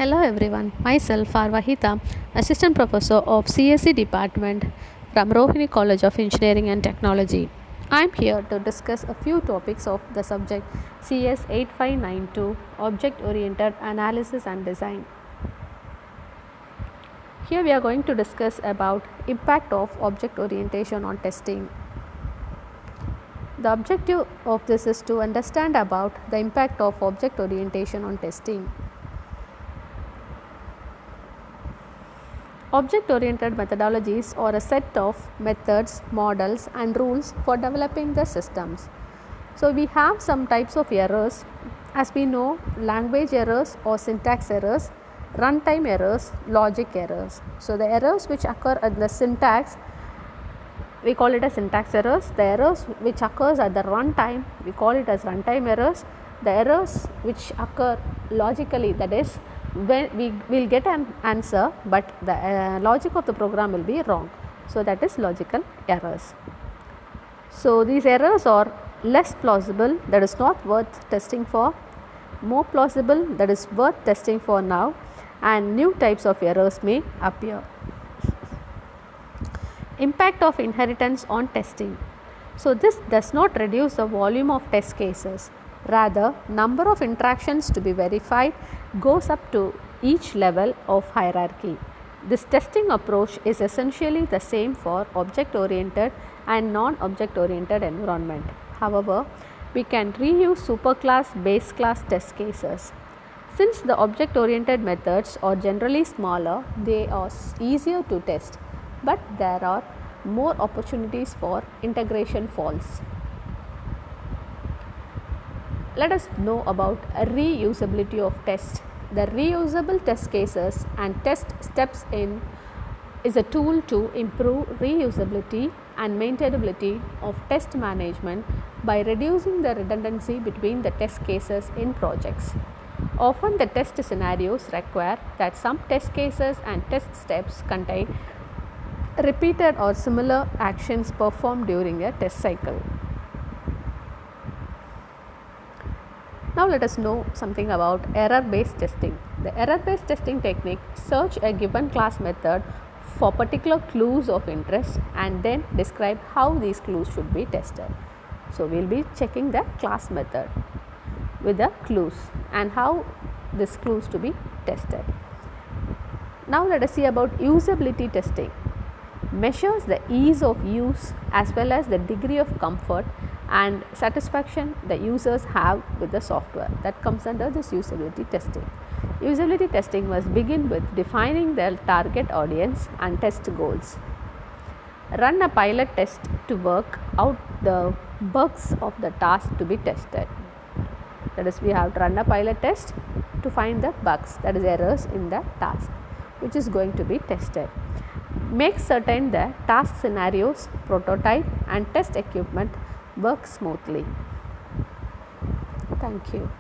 Hello everyone, myself Arvahita, Assistant Professor of CSE Department from Rohini College of Engineering and Technology. I am here to discuss a few topics of the subject CS 8592 Object Oriented Analysis and Design. Here we are going to discuss about impact of object orientation on testing. The objective of this is to understand about the impact of object orientation on testing. Object-oriented methodologies are a set of methods, models and rules for developing the systems. So, we have some types of errors. As we know, language errors or syntax errors, runtime errors, logic errors. So, the errors which occur at the syntax, we call it as syntax errors. The errors which occurs at the runtime, we call it as runtime errors. The errors which occur logically, that is, when we will get an answer, but the logic of the program will be wrong. So, that is logical errors. So, these errors are less plausible, that is not worth testing for, more plausible, that is worth testing for now, and new types of errors may appear. Impact of inheritance on testing. So, this does not reduce the volume of test cases. Rather, number of interactions to be verified goes up to each level of hierarchy. This testing approach is essentially the same for object-oriented and non-object-oriented environment. However, we can reuse superclass base class test cases. Since the object-oriented methods are generally smaller, they are easier to test, but there are more opportunities for integration faults. Let us know about reusability of tests. The reusable test cases and test steps in is a tool to improve reusability and maintainability of test management by reducing the redundancy between the test cases in projects. Often the test scenarios require that some test cases and test steps contain repeated or similar actions performed during a test cycle. Now, let us know something about error-based testing. The error-based testing technique search a given class method for particular clues of interest and then describe how these clues should be tested. So, we will be checking the class method with the clues and how these clues to be tested. Now, let us see about usability testing. Measures the ease of use as well as the degree of comfort and satisfaction the users have with the software. That comes under this usability testing. Usability testing must begin with defining the target audience and test goals. Run a pilot test to work out the bugs of the task to be tested. That is, we have to run a pilot test to find the bugs, that is errors in the task which is going to be tested. Make certain the task scenarios, prototype and test equipment work smoothly. Thank you.